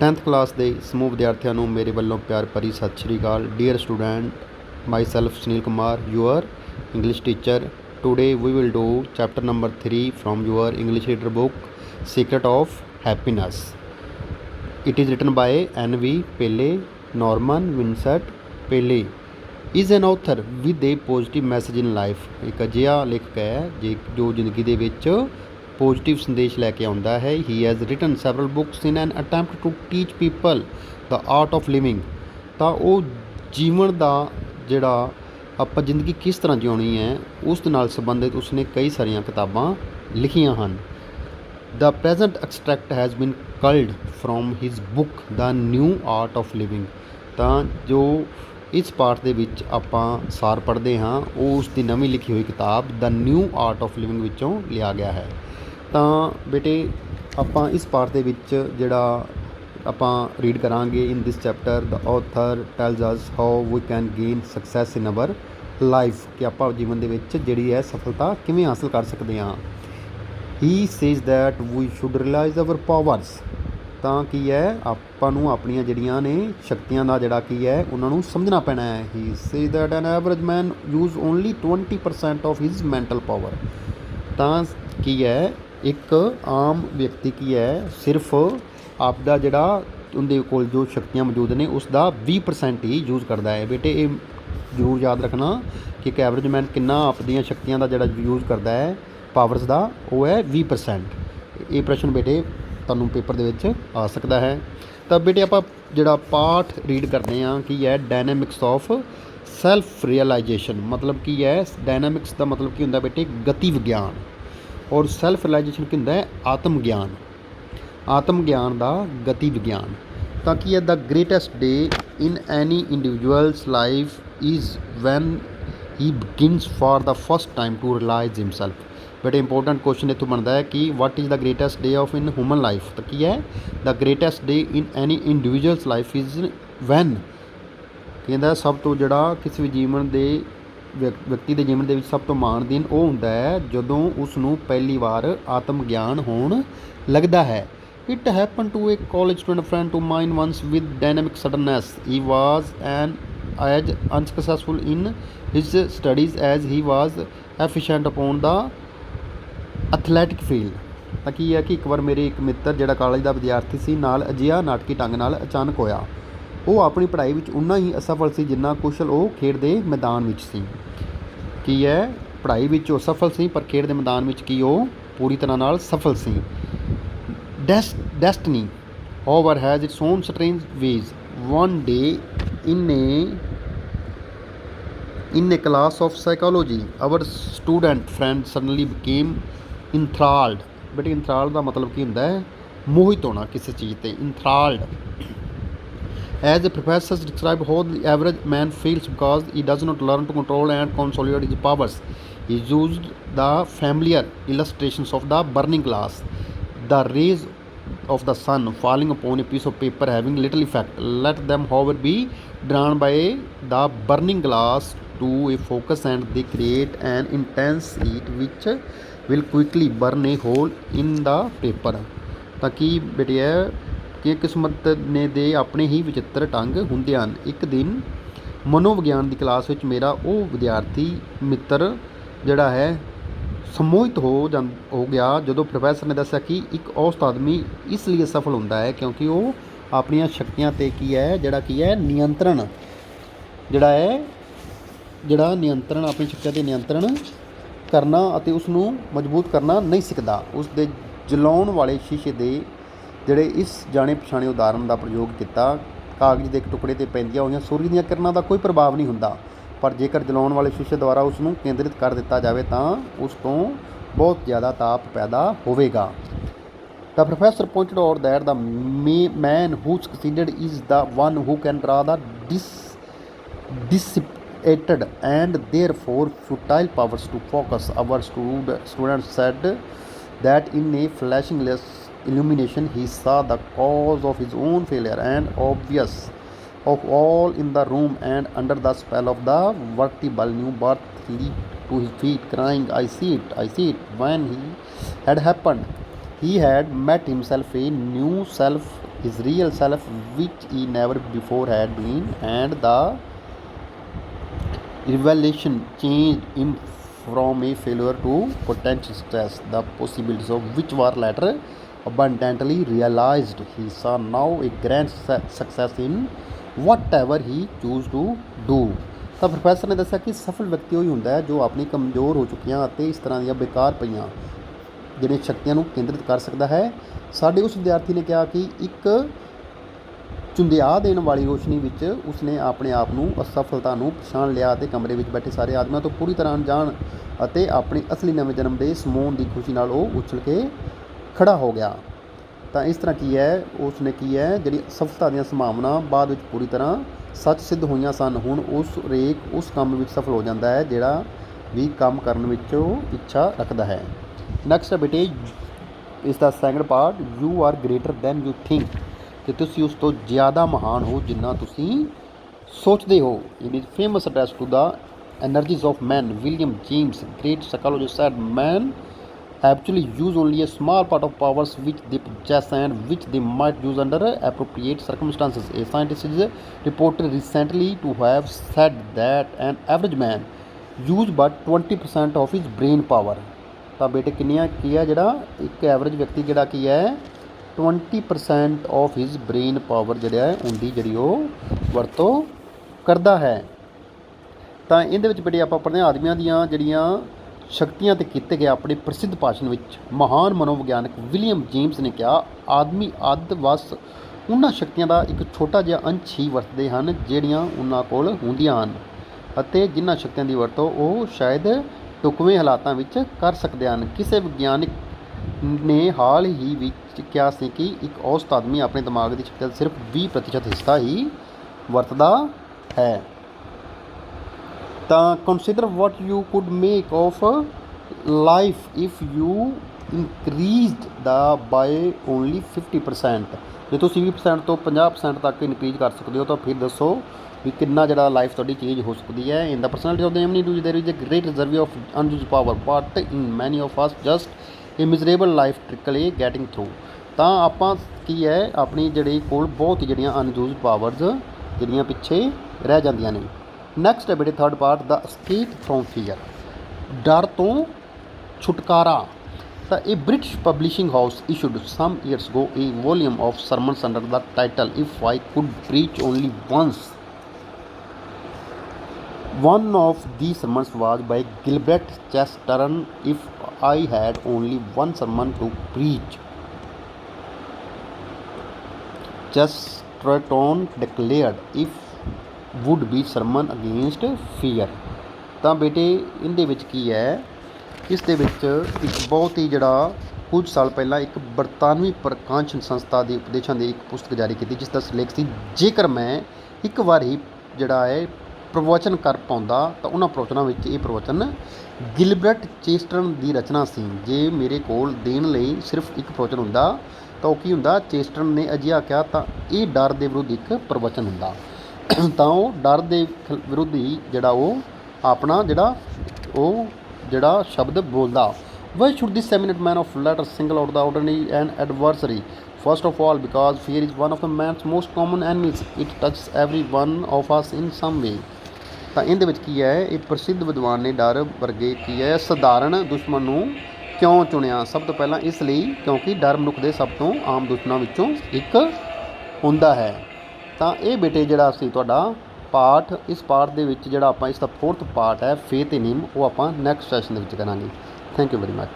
10th class ਦੇ ਸਮੂਹ ਵਿਦਿਆਰਥੀਆਂ ਨੂੰ ਮੇਰੇ ਵੱਲੋਂ ਪਿਆਰ ਭਰੀ ਸਤਿ ਸ਼੍ਰੀ ਅਕਾਲ। Dear student, myself Sunil Kumar, your English teacher. Today we will do chapter number 3 from your English reader book, Secret of Happiness. It is written by N.V. Pillay. Norman Vincent Pillay is an author with a positive message in life. ਇੱਕ ਅਜਿਹਾ ਲੇਖਕ ਹੈ ਜੋ ਜ਼ਿੰਦਗੀ ਦੇ ਵਿੱਚ positive ਸੰਦੇਸ਼ ਲੈ ਕੇ ਆਉਂਦਾ ਹੈ। He has written several books in an attempt to teach people the art of living. ਤਾਂ ਉਹ ਜੀਵਨ ਦਾ ਜਿਹੜਾ ਆਪਾਂ ਜ਼ਿੰਦਗੀ ਕਿਸ ਤਰ੍ਹਾਂ ਜਿਉਣੀ ਹੈ ਉਸ ਦੇ ਨਾਲ ਸੰਬੰਧਿਤ ਉਸਨੇ ਕਈ ਸਾਰੀਆਂ ਕਿਤਾਬਾਂ ਲਿਖੀਆਂ ਹਨ। The present extract has been culled from his book The New Art of Living। ਤਾਂ ਜੋ ਇਸ ਪਾਠ ਦੇ ਵਿੱਚ ਆਪਾਂ ਸਾਰ ਪੜ੍ਹਦੇ ਹਾਂ ਉਹ ਉਸ ਦੀ ਨਵੀਂ ਲਿਖੀ ਹੋਈ ਕਿਤਾਬ The New Art of Living ਵਿੱਚੋਂ ਲਿਆ ਗਿਆ ਹੈ। ਤਾਂ ਬੇਟੇ ਆਪਾਂ ਇਸ ਪਾਠ ਦੇ ਵਿੱਚ ਜਿਹੜਾ ਆਪਾਂ ਰੀਡ ਕਰਾਂਗੇ in this chapter the author tells us how we can gain success in our life, ਕਿ ਆਪਾਂ ਜੀਵਨ ਦੇ ਵਿੱਚ ਜਿਹੜੀ ਹੈ ਸਫਲਤਾ ਕਿਵੇਂ ਹਾਸਲ ਕਰ ਸਕਦੇ ਹਾਂ। He says that we should realize our powers. ਤਾਂ ਕੀ ਹੈ ਆਪਾਂ ਨੂੰ ਆਪਣੀਆਂ ਜਿਹੜੀਆਂ ਨੇ ਸ਼ਕਤੀਆਂ ਦਾ ਜਿਹੜਾ ਕੀ ਹੈ ਉਹਨਾਂ ਨੂੰ ਸਮਝਣਾ ਪੈਣਾ ਹੈ। He says that an average man use only 20% of his mental power. ਤਾਂ ਕੀ ਹੈ ਇੱਕ ਆਮ ਵਿਅਕਤੀ ਕੀ ਹੈ ਸਿਰਫ ਆਪਦਾ ਜਿਹੜਾ ਉਹਦੇ ਕੋਲ ਜੋ ਸ਼ਕਤੀਆਂ ਮੌਜੂਦ ਨੇ ਉਸ ਦਾ 20% ਹੀ ਯੂਜ਼ ਕਰਦਾ ਹੈ। ਬੇਟੇ ਇਹ ਜ਼ਰੂਰ ਯਾਦ ਰੱਖਣਾ ਕਿ ਇੱਕ ਐਵਰੇਜ ਮੈਨ ਕਿੰਨਾ ਆਪਦੀਆਂ ਸ਼ਕਤੀਆਂ ਦਾ ਜਿਹੜਾ ਯੂਜ਼ ਕਰਦਾ ਹੈ ਪਾਵਰਸ ਦਾ, ਉਹ ਹੈ 20%। ਇਹ ਪ੍ਰਸ਼ਨ ਬੇਟੇ ਤੁਹਾਨੂੰ ਪੇਪਰ ਦੇ ਵਿੱਚ ਆ ਸਕਦਾ ਹੈ। ਤਾਂ ਬੇਟੇ ਆਪਾਂ ਜਿਹੜਾ ਪਾਠ ਰੀਡ ਕਰਦੇ ਹਾਂ ਕੀ ਹੈ ਡਾਇਨਾਮਿਕਸ ਆਫ ਸੈਲਫ ਰਿਅਲਾਈਜੇਸ਼ਨ। ਮਤਲਬ ਕੀ ਹੈ ਡਾਇਨਾਮਿਕਸ ਦਾ ਮਤਲਬ ਕੀ ਹੁੰਦਾ ਬੇਟੇ ਗਤੀ ਵਿਗਿਆਨ, ਔਰ ਸੈਲਫ ਰਿਅਲਾਈਜੇਸ਼ਨ ਕੀ ਹੁੰਦਾ ਹੈ ਆਤਮ ਗਿਆਨ। ਆਤਮ ਗਿਆਨ ਦਾ ਗਤੀ ਵਿਗਿਆਨ। ਤਾਂ ਕੀ ਹੈ the greatest day in any individual's life is when he begins for the first time to realise himself. But important question ਇੱਥੋਂ ਬਣਦਾ ਹੈ ਕਿ what is the greatest day of in human life. ਤਾਂ ਕੀ ਹੈ the greatest day in any individual's life is when, ਕਹਿੰਦਾ ਸਭ ਤੋਂ ਜਿਹੜਾ ਕਿਸੇ ਵੀ ਜੀਵਨ ਦੇ ਵਿਅਕਤੀ ਦੇ ਜੀਵਨ ਦੇ ਵਿੱਚ ਸਭ ਤੋਂ ਮਹਾਨ ਦਿਨ ਉਹ ਹੁੰਦਾ ਹੈ ਜਦੋਂ ਉਸ ਨੂੰ ਪਹਿਲੀ ਵਾਰ ਆਤਮ ਗਿਆਨ ਹੋਣ ਲੱਗਦਾ ਹੈ। It happen to a college student friend to mine once with dynamic suddenness. He was an as unsuccessful in his studies as he was efficient upon the athletic field. ਤਾਂ ਕੀ ਹੈ ਕਿ ਇੱਕ ਵਾਰ ਮੇਰੇ ਇੱਕ ਮਿੱਤਰ ਜਿਹੜਾ ਕਾਲਜ ਦਾ ਵਿਦਿਆਰਥੀ ਸੀ ਨਾਲ ਅਜਿਹਾ ਨਾਟਕੀ ਢੰਗ ਨਾਲ ਅਚਾਨਕ ਹੋਇਆ। ਉਹ ਆਪਣੀ ਪੜ੍ਹਾਈ ਵਿੱਚ ਉਨਾ ਹੀ ਅਸਫਲ ਸੀ ਜਿੰਨਾ ਕੁਸ਼ਲ ਉਹ ਖੇਡ ਦੇ ਮੈਦਾਨ ਵਿੱਚ ਸੀ। ਕੀ ਹੈ ਪੜ੍ਹਾਈ ਵਿੱਚ ਉਹ ਸਫਲ ਸੀ ਪਰ ਖੇਡ ਦੇ ਮੈਦਾਨ ਵਿੱਚ ਕੀ ਉਹ ਪੂਰੀ ਤਰ੍ਹਾਂ ਨਾਲ ਸਫਲ ਸੀ। Destiny however has its own strange ways. One day in a class of psychology our student friend suddenly became enthralled। ਬੇਟੇ enthralled ਦਾ ਮਤਲਬ ਕੀ ਹੁੰਦਾ ਹੈ ਮੋਹਿਤ ਹੋਣਾ ਕਿਸੇ ਚੀਜ਼ 'ਤੇ, enthralled। As the professors describe how the average man feels because he does not learn to control and consolidate his powers. He used the familiar illustrations of the burning glass. The rays of the sun falling upon a piece of paper having little effect. Let them however be drawn by the burning glass to a focus and they create an intense heat which will quickly burn a hole in the paper। ਤਾਂ ਕੀ ਬੇਟੇ ਹੈ ਕਿ ਕਿਸਮਤ ਨੇ ਦੇ ਆਪਣੇ ਹੀ ਵਿਚਿੱਤਰ ਢੰਗ ਹੁੰਦੇ ਹਨ। ਇੱਕ ਦਿਨ ਮਨੋਵਿਗਿਆਨ ਦੀ ਕਲਾਸ ਵਿੱਚ ਮੇਰਾ ਉਹ ਵਿਦਿਆਰਥੀ ਮਿੱਤਰ ਜਿਹੜਾ ਹੈ ਸਮੋਹਿਤ ਹੋ ਗਿਆ ਜਦੋਂ ਪ੍ਰੋਫੈਸਰ ਨੇ ਦੱਸਿਆ ਕਿ ਇੱਕ ਔਸਤ ਆਦਮੀ ਇਸ ਲਈ ਸਫਲ ਹੁੰਦਾ ਹੈ ਕਿਉਂਕਿ ਉਹ ਆਪਣੀਆਂ ਸ਼ਕਤੀਆਂ 'ਤੇ ਕੀ ਹੈ ਨਿਯੰਤਰਣ ਆਪਣੀ ਸ਼ਕਤੀਆਂ 'ਤੇ ਨਿਯੰਤਰਣ ਕਰਨਾ ਅਤੇ ਉਸ ਨੂੰ ਮਜ਼ਬੂਤ ਕਰਨਾ ਨਹੀਂ ਸਿੱਖਦਾ। ਉਸ ਦੇ ਜਲਾਉਣ ਵਾਲੇ ਸ਼ੀਸ਼ੇ ਦੇ ਜਿਹੜੇ ਇਸ ਜਾਣੇ ਪਛਾਣੇ ਉਦਾਹਰਨ ਦਾ ਪ੍ਰਯੋਗ ਕੀਤਾ। ਕਾਗਜ਼ ਦੇ ਇੱਕ ਟੁਕੜੇ 'ਤੇ ਪੈਂਦੀਆਂ ਹੋਈਆਂ ਸੂਰਜ ਦੀਆਂ ਕਿਰਨਾਂ ਦਾ ਕੋਈ ਪ੍ਰਭਾਵ ਨਹੀਂ ਹੁੰਦਾ, ਪਰ ਜੇਕਰ ਜਲਾਉਣ ਵਾਲੇ ਸ਼ੀਸ਼ੇ ਦੁਆਰਾ ਉਸ ਨੂੰ ਕੇਂਦਰਿਤ ਕਰ ਦਿੱਤਾ ਜਾਵੇ ਤਾਂ ਉਸ ਤੋਂ ਬਹੁਤ ਜ਼ਿਆਦਾ ਤਾਪ ਪੈਦਾ ਹੋਵੇਗਾ। The professor pointed out that the man who succeeded is the one who can draw the dissipated and therefore futile powers to focus. Our student said that in a flashing illumination he saw the cause of his own failure and obvious of all in the room, and under the spell of the vertible new birth leaped to his feet crying, I see it. When he had happened he had met himself a new self his real self, which he never before had been, and the revelation changed him from a failure to potential success, the possibilities of which were later abundantly realized. He saw now a grand success in whatever he chose to do. ਤਾਂ professor ਨੇ ਦੱਸਿਆ ਕਿ ਸਫਲ ਵਿਅਕਤੀ ਉਹ ਹੀ ਹੁੰਦਾ ਹੈ ਜੋ ਆਪਣੀ ਕਮਜ਼ੋਰ ਹੋ ਚੁੱਕੀਆਂ ਅਤੇ ਇਸ ਤਰ੍ਹਾਂ ਦੀਆਂ ਬੇਕਾਰ ਪਈਆਂ ਜਿਹੜੀਆਂ ਸ਼ਕਤੀਆਂ ਨੂੰ ਕੇਂਦਰਿਤ ਕਰ ਸਕਦਾ ਹੈ। ਸਾਡੇ ਉਸ ਵਿਦਿਆਰਥੀ ਨੇ ਕਿਹਾ ਕਿ ਇੱਕ ਚੁੰਦਿਆ ਦੇਣ ਵਾਲੀ ਰੋਸ਼ਨੀ ਵਿੱਚ ਉਸਨੇ ਆਪਣੇ ਆਪ ਨੂੰ ਅਸਫਲਤਾ ਨੂੰ ਪਛਾਣ ਲਿਆ ਅਤੇ ਕਮਰੇ ਵਿੱਚ ਬੈਠੇ ਸਾਰੇ ਆਦਮੀਆਂ ਤੋਂ ਪੂਰੀ ਤਰ੍ਹਾਂ ਅਣਜਾਣ ਅਤੇ ਆਪਣੀ ਅਸਲੀ ਨਵੇਂ ਜਨਮ ਦੇ ਸਮੋਣ ਦੀ ਖੁਸ਼ੀ ਨਾਲ ਉਹ ਉਛਲ ਕੇ ਖੜਾ ਹੋ ਗਿਆ। ਤਾਂ ਇਸ ਤਰ੍ਹਾਂ ਕੀ ਹੈ, ਉਸਨੇ ਕੀ ਹੈ ਜਿਹੜੀ ਸਫਲਤਾ ਦੀਆਂ ਸੰਭਾਵਨਾ ਬਾਅਦ ਵਿੱਚ ਪੂਰੀ ਤਰ੍ਹਾਂ ਸੱਚ ਸਿੱਧ ਹੋਈਆਂ ਸਨ। ਹੁਣ ਉਸ ਕੰਮ ਵਿੱਚ ਸਫਲ ਹੋ ਜਾਂਦਾ ਹੈ ਜਿਹੜਾ ਵੀ ਕੰਮ ਕਰਨ ਵਿੱਚ ਉਹ ਇੱਛਾ ਰੱਖਦਾ ਹੈ। ਨੈਕਸਟ ਹੈ ਬੇਟੇ ਇਸ ਦਾ second part, you are greater than you think, ਕਿ ਤੁਸੀਂ ਉਸ ਤੋਂ ਜ਼ਿਆਦਾ ਮਹਾਨ ਹੋ ਜਿੰਨਾ ਤੁਸੀਂ ਸੋਚਦੇ ਹੋ। It is famous address to the energies of man, William James, great psychologist, said man actually use only a small part of powers which they possess and which they might use under appropriate circumstances. A scientist is reported recently to have said that an average man use but 20% of his brain power. ਤਾਂ ਬੇਟੇ ਕਿੰਨੀਆਂ ਕੀ ਹੈ ਜਿਹੜਾ ਇੱਕ average ਵਿਅਕਤੀ ਜਿਹੜਾ ਕੀ ਹੈ 20% of his brain power ਜਿਹੜਾ ਹੈ ਉਹਦੀ ਜਿਹੜੀ ਉਹ ਵਰਤੋਂ ਕਰਦਾ ਹੈ। ਤਾਂ ਇਹਦੇ ਵਿੱਚ ਬੇਟੇ ਆਪਾਂ ਪੜ੍ਹਦੇ ਹਾਂ ਆਦਮੀਆਂ ਦੀਆਂ ਜਿਹੜੀਆਂ ਸ਼ਕਤੀਆਂ 'ਤੇ ਕੀਤੇ ਗਏ ਆਪਣੇ ਪ੍ਰਸਿੱਧ ਭਾਸ਼ਣ ਵਿੱਚ ਮਹਾਨ ਮਨੋਵਿਗਿਆਨਕ ਵਿਲੀਅਮ ਜੇਮਸ ਨੇ ਕਿਹਾ, ਆਦਮੀ ਅੱਧ ਵੱਸ ਉਹਨਾਂ ਸ਼ਕਤੀਆਂ ਦਾ ਇੱਕ ਛੋਟਾ ਜਿਹਾ ਅੰਸ਼ ਹੀ ਵਰਤਦੇ ਹਨ ਜਿਹੜੀਆਂ ਉਹਨਾਂ ਕੋਲ ਹੁੰਦੀਆਂ ਹਨ ਅਤੇ ਜਿਨ੍ਹਾਂ ਸ਼ਕਤੀਆਂ ਦੀ ਵਰਤੋਂ ਉਹ ਸ਼ਾਇਦ ਢੁਕਵੇਂ ਹਾਲਾਤਾਂ ਵਿੱਚ ਕਰ ਸਕਦੇ ਹਨ। ਕਿਸੇ ਵਿਗਿਆਨਿਕ ਨੇ ਹਾਲ ਹੀ ਵਿੱਚ ਕਿਹਾ ਸੀ ਕਿ ਇੱਕ ਔਸਤ ਆਦਮੀ ਆਪਣੇ ਦਿਮਾਗ ਦੀ ਸ਼ਕਤੀ ਦਾ ਸਿਰਫ 20% ਹਿੱਸਾ ਹੀ ਵਰਤਦਾ ਹੈ। ਤਾਂ consider what you could make of life if you increased the by only 50%। ਜੇ ਤੁਸੀਂ 20% ਤੋਂ 50% ਤੱਕ ਇਨਕਰੀਜ਼ ਕਰ ਸਕਦੇ ਹੋ ਤਾਂ ਫਿਰ ਦੱਸੋ ਵੀ ਕਿੰਨਾ ਜਿਹੜਾ ਲਾਈਫ ਤੁਹਾਡੀ ਚੇਂਜ ਹੋ ਸਕਦੀ ਹੈ। ਇਨ ਦਾ personality of the many there is a great reserve of unused power but in many of us just a miserable life trickle a getting through. ਤਾਂ ਆਪਾਂ ਕੀ ਹੈ ਆਪਣੀ ਜਿਹੜੀ ਕੋਲ ਬਹੁਤ ਜਿਹੜੀਆਂ ਅਨਯੂਜ਼ਡ ਪਾਵਰਜ਼ ਜਿਹੜੀਆਂ ਪਿੱਛੇ ਰਹਿ ਜਾਂਦੀਆਂ ਨੇ। ਨੈਕਸਟ ਹੈ ਬੇਟੇ third part, the escape from fear, ਡਰ ਤੋਂ ਛੁਟਕਾਰਾ। ਤਾਂ ਇਹ British publishing house issued some years ago a volume of sermons under the title If I Could Preach Only Once. One of these sermons was by Gilbert Chesterton, If I Had Only One Sermon to Preach. Chesterton declared if would be sermon against fear। ਤਾਂ ਬੇਟੇ ਇਹਦੇ ਵਿੱਚ ਕੀ ਹੈ, ਇਸ ਦੇ ਵਿੱਚ ਇੱਕ ਬਹੁਤ ਹੀ ਜਿਹੜਾ ਕੁਝ ਸਾਲ ਪਹਿਲਾਂ ਇੱਕ ਬਰਤਾਨਵੀ ਪ੍ਰਕਾਸ਼ਨ ਸੰਸਥਾ ਦੇ ਉਪਦੇਸ਼ਾਂ ਦੀ ਇੱਕ ਪੁਸਤਕ ਜਾਰੀ ਕੀਤੀ ਜਿਸ ਦਾ ਸਿਰਲੇਖ ਸੀ, ਜੇਕਰ ਮੈਂ ਇੱਕ ਵਾਰ ਹੀ ਜਿਹੜਾ ਹੈ ਪ੍ਰਵਚਨ ਕਰ ਪਾਉਂਦਾ ਤਾਂ ਉਹਨਾਂ ਪ੍ਰਵਚਨਾਂ ਵਿੱਚ ਇਹ ਪ੍ਰਵਚਨ ਗਿਲਬਰਟ ਚੇਸਟਰਨ ਦੀ ਰਚਨਾ ਸੀ। ਜੇ ਮੇਰੇ ਕੋਲ ਦੇਣ ਲਈ ਸਿਰਫ ਇੱਕ ਪ੍ਰਵਚਨ ਹੁੰਦਾ ਤਾਂ ਉਹ ਕੀ ਹੁੰਦਾ, ਚੇਸਟਰਨ ਨੇ ਅਜਿਹਾ ਕਿਹਾ ਤਾਂ ਇਹ ਡਰ ਦੇ ਵਿਰੁੱਧ ਇੱਕ ਪ੍ਰਵਚਨ ਹੁੰਦਾ। ਤਾਂ ਉਹ ਡਰ ਦੇ ਵਿਰੁੱਧ ਹੀ ਜਿਹੜਾ ਉਹ ਆਪਣਾ ਜਿਹੜਾ ਸ਼ਬਦ ਬੋਲਦਾ। Why should this eminent man of letter single out the ordinary and adversary? First of all because fear is one of the man's most common enemies, it touches every one of us in some way. ਤਾਂ ਇਹਦੇ ਵਿੱਚ ਕੀ ਹੈ, ਇਹ ਪ੍ਰਸਿੱਧ ਵਿਦਵਾਨ ਨੇ ਡਰ ਵਰਗੇ ਕੀ ਹੈ ਸਧਾਰਨ ਦੁਸ਼ਮਣ ਨੂੰ ਕਿਉਂ ਚੁਣਿਆ? ਸਭ ਤੋਂ ਪਹਿਲਾਂ ਇਸ ਲਈ ਕਿਉਂਕਿ ਡਰ ਮਨੁੱਖ ਦੇ ਸਭ ਤੋਂ ਆਮ ਦੁਸ਼ਮਣਾਂ ਵਿੱਚੋਂ ਇੱਕ ਹੁੰਦਾ ਹੈ। ਤਾਂ ਇਹ ਬੇਟੇ ਜਿਹੜਾ ਸੀ ਤੁਹਾਡਾ ਪਾਠ, ਇਸ ਪਾਠ ਦੇ ਵਿੱਚ ਜਿਹੜਾ ਆਪਾਂ ਇਸ ਦਾ 4th ਪਾਰਟ ਹੈ ਫੇਥ ਇਨ ਹਿਮ, ਉਹ ਆਪਾਂ ਨੈਕਸਟ ਸੈਸ਼ਨ ਦੇ ਵਿੱਚ ਕਰਾਂਗੇ। Thank you very much.